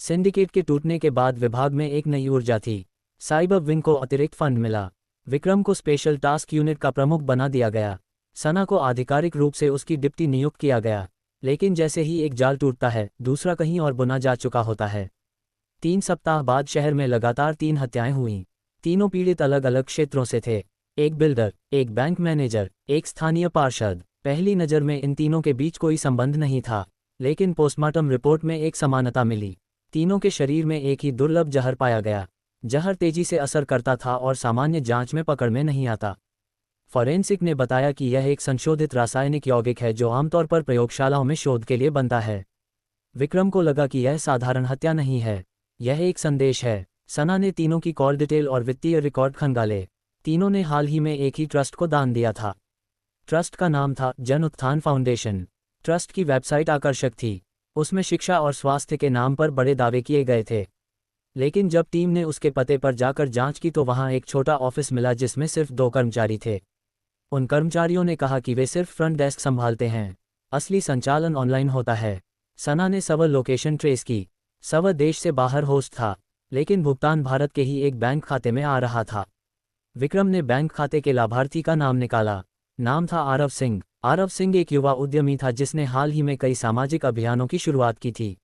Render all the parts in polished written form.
Syndicate के टूटने के बाद विभाग में एक नई ऊर्जा थी। साइबर विंग को अतिरिक्त फंड मिला। विक्रम को स्पेशल टास्क यूनिट का प्रमुख बना दिया गया। सना को आधिकारिक रूप से उसकी डिप्टी नियुक्त किया गया। लेकिन जैसे ही एक जाल टूटता है, दूसरा कहीं और बुना जा चुका होता है। 3 सप्ताह बाद शहर में लगातार 3 हत्याएं हुईं। तीनों पीड़ित अलग अलग क्षेत्रों से थे। एक बिल्डर, एक बैंक मैनेजर, एक स्थानीय पार्षद। पहली नज़र में इन तीनों के बीच कोई संबंध नहीं था, लेकिन पोस्टमार्टम रिपोर्ट में एक समानता मिली। तीनों के शरीर में एक ही दुर्लभ जहर पाया गया। जहर तेजी से असर करता था और सामान्य जांच में पकड़ में नहीं आता। फॉरेंसिक ने बताया कि यह एक संशोधित रासायनिक यौगिक है जो आमतौर पर प्रयोगशालाओं में शोध के लिए बनता है। विक्रम को लगा कि यह साधारण हत्या नहीं है, यह एक संदेश है। सना ने तीनों की कॉल डिटेल और वित्तीय रिकॉर्ड खंगाले। तीनों ने हाल ही में एक ही ट्रस्ट को दान दिया था। ट्रस्ट का नाम था जन उत्थान फाउंडेशन। ट्रस्ट की वेबसाइट आकर्षक थी। उसमें शिक्षा और स्वास्थ्य के नाम पर बड़े दावे किए गए थे। लेकिन जब टीम ने उसके पते पर जाकर जांच की तो वहां एक छोटा ऑफिस मिला जिसमें सिर्फ 2 कर्मचारी थे। उन कर्मचारियों ने कहा कि वे सिर्फ फ्रंट डेस्क संभालते हैं, असली संचालन ऑनलाइन होता है। सना ने सर्वर लोकेशन ट्रेस की। सर्वर देश से बाहर होस्ट था, लेकिन भुगतान भारत के ही एक बैंक खाते में आ रहा था। विक्रम ने बैंक खाते के लाभार्थी का नाम निकाला। नाम था आरव सिंह। आरव सिंह एक युवा उद्यमी था जिसने हाल ही में कई सामाजिक अभियानों की शुरुआत की थी।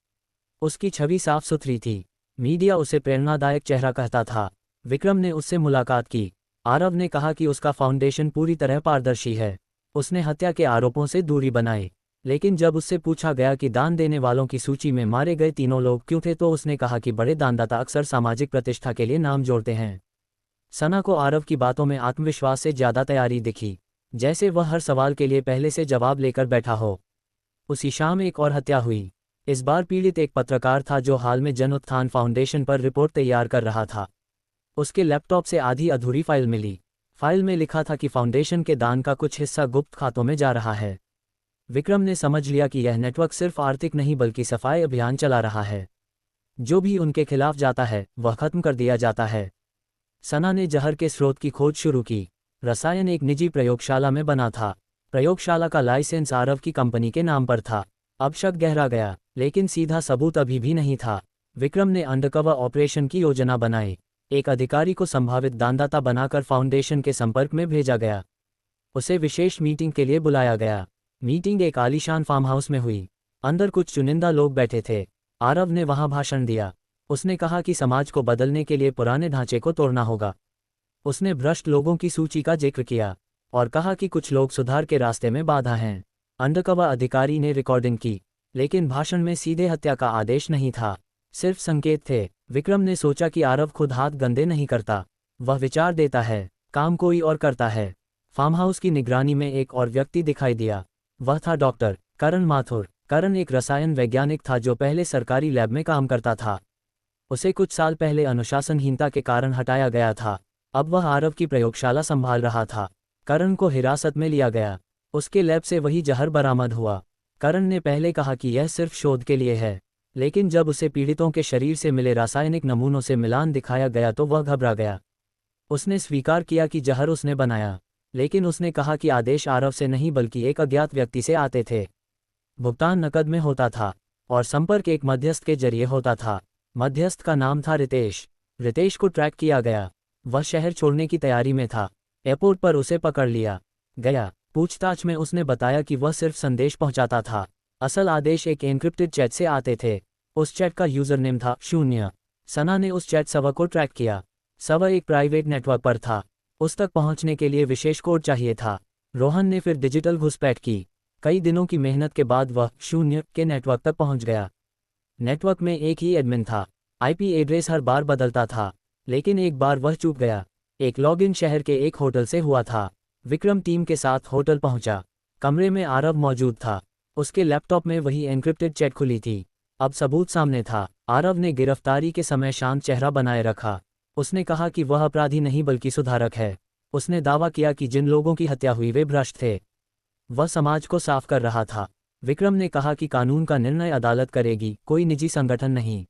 उसकी छवि साफ सुथरी थी। मीडिया उसे प्रेरणादायक चेहरा कहता था। विक्रम ने उससे मुलाकात की। आरव ने कहा कि उसका फाउंडेशन पूरी तरह पारदर्शी है। उसने हत्या के आरोपों से दूरी बनाई। लेकिन जब उससे पूछा गया कि दान देने वालों की सूची में मारे गए तीनों लोग क्यों थे तो उसने कहा कि बड़े दानदाता अक्सर सामाजिक प्रतिष्ठा के लिए नाम जोड़ते हैं। सना को आरव की बातों में आत्मविश्वास से ज़्यादा तैयारी दिखी, जैसे वह हर सवाल के लिए पहले से जवाब लेकर बैठा हो। उसी शाम एक और हत्या हुई। इस बार पीड़ित एक पत्रकार था जो हाल में जन उत्थान फाउंडेशन पर रिपोर्ट तैयार कर रहा था। उसके लैपटॉप से आधी अधूरी फाइल मिली। फाइल में लिखा था कि फाउंडेशन के दान का कुछ हिस्सा गुप्त खातों में जा रहा है। विक्रम ने समझ लिया कि यह नेटवर्क सिर्फ आर्थिक नहीं बल्कि सफाई अभियान चला रहा है। जो भी उनके खिलाफ जाता है वह खत्म कर दिया जाता है। सना ने जहर के स्रोत की खोज शुरू की। रसायन एक निजी प्रयोगशाला में बना था। प्रयोगशाला का लाइसेंस आरव की कंपनी के नाम पर था। अब शक गहरा गया, लेकिन सीधा सबूत अभी भी नहीं था। विक्रम ने अंडरकवर ऑपरेशन की योजना बनाई। एक अधिकारी को संभावित दानदाता बनाकर फाउंडेशन के संपर्क में भेजा गया। उसे विशेष मीटिंग के लिए बुलाया गया। मीटिंग एक आलीशान फार्म हाउस में हुई। अंदर कुछ चुनिंदा लोग बैठे थे। आरव ने वहां भाषण दिया। उसने कहा कि समाज को बदलने के लिए पुराने ढांचे को तोड़ना होगा। उसने भ्रष्ट लोगों की सूची का जिक्र किया और कहा कि कुछ लोग सुधार के रास्ते में बाधा हैं। अंडरकवर अधिकारी ने रिकॉर्डिंग की, लेकिन भाषण में सीधे हत्या का आदेश नहीं था, सिर्फ संकेत थे। विक्रम ने सोचा कि आरव खुद हाथ गंदे नहीं करता, वह विचार देता है, काम कोई और करता है। फार्म हाउस की निगरानी में एक और व्यक्ति दिखाई दिया। वह था डॉक्टर करण माथुर। करण एक रसायन वैज्ञानिक था जो पहले सरकारी लैब में काम करता था। उसे कुछ साल पहले अनुशासनहीनता के कारण हटाया गया था। अब वह आरव की प्रयोगशाला संभाल रहा था। करण को हिरासत में लिया गया। उसके लैब से वही जहर बरामद हुआ। करण ने पहले कहा कि यह सिर्फ शोध के लिए है, लेकिन जब उसे पीड़ितों के शरीर से मिले रासायनिक नमूनों से मिलान दिखाया गया तो वह घबरा गया। उसने स्वीकार किया कि जहर उसने बनाया, लेकिन उसने कहा कि आदेश आरव से नहीं बल्कि एक अज्ञात व्यक्ति से आते थे। भुगतान नकद में होता था और संपर्क एक मध्यस्थ के जरिए होता था। मध्यस्थ का नाम था रितेश। रितेश को ट्रैक किया गया। वह शहर छोड़ने की तैयारी में था। एयरपोर्ट पर उसे पकड़ लिया गया। पूछताछ में उसने बताया कि वह सिर्फ संदेश पहुंचाता था। असल आदेश एक एन्क्रिप्टेड चैट से आते थे। उस चैट का यूजर नेम था 0। सना ने उस चैट सर्वर को ट्रैक किया। सर्वर एक प्राइवेट नेटवर्क पर था। उस तक पहुंचने के लिए विशेष कोड चाहिए था। रोहन ने फिर डिजिटल घुसपैठ की। कई दिनों की मेहनत के बाद वह 0 के नेटवर्क तक पहुंच गया। नेटवर्क में एक ही एडमिन था। आईपी एड्रेस हर बार बदलता था, लेकिन एक बार वह चूक गया। एक लॉगिन शहर के एक होटल से हुआ था। विक्रम टीम के साथ होटल पहुंचा। कमरे में आरव मौजूद था। उसके लैपटॉप में वही एन्क्रिप्टेड चैट खुली थी। अब सबूत सामने था। आरव ने गिरफ्तारी के समय शांत चेहरा बनाए रखा। उसने कहा कि वह अपराधी नहीं बल्कि सुधारक है। उसने दावा किया कि जिन लोगों की हत्या हुई वे भ्रष्ट थे। वह समाज को साफ कर रहा था। विक्रम ने कहा कि कानून का निर्णय अदालत करेगी, कोई निजी संगठन नहीं।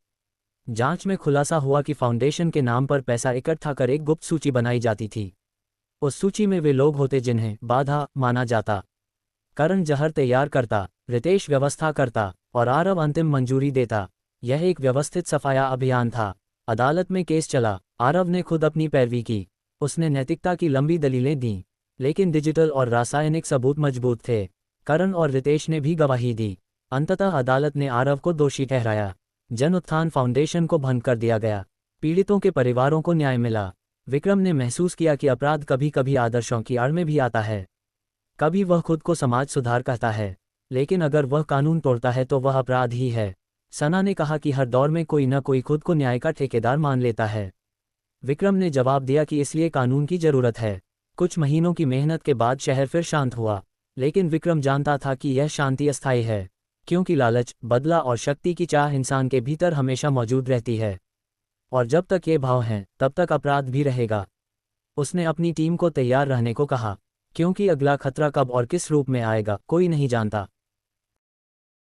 जांच में खुलासा हुआ कि फाउंडेशन के नाम पर पैसा इकट्ठा कर एक गुप्त सूची बनाई जाती थी। उस सूची में वे लोग होते जिन्हें बाधा माना जाता। करण जहर तैयार करता, रितेश व्यवस्था करता और आरव अंतिम मंजूरी देता। यह एक व्यवस्थित सफाया अभियान था। अदालत में केस चला। आरव ने खुद अपनी पैरवी की। उसने नैतिकता की लंबी दलीलें दीं, लेकिन डिजिटल और रासायनिक सबूत मजबूत थे। करण और रितेश ने भी गवाही दी। अंततः अदालत ने आरव को दोषी ठहराया। जन उत्थान फाउंडेशन को भंग कर दिया गया। पीड़ितों के परिवारों को न्याय मिला। विक्रम ने महसूस किया कि अपराध कभी कभी आदर्शों की आड़ में भी आता है। कभी वह खुद को समाज सुधार कहता है, लेकिन अगर वह कानून तोड़ता है तो वह अपराध ही है। सना ने कहा कि हर दौर में कोई न कोई खुद को न्याय का ठेकेदार मान लेता है। विक्रम ने जवाब दिया कि इसलिए कानून की जरूरत है। कुछ महीनों की मेहनत के बाद शहर फिर शांत हुआ, लेकिन विक्रम जानता था कि यह शांति अस्थायी है, क्योंकि लालच, बदला और शक्ति की चाह इंसान के भीतर हमेशा मौजूद रहती है। और जब तक ये भाव हैं, तब तक अपराध भी रहेगा। उसने अपनी टीम को तैयार रहने को कहा, क्योंकि अगला खतरा कब और किस रूप में आएगा कोई नहीं जानता।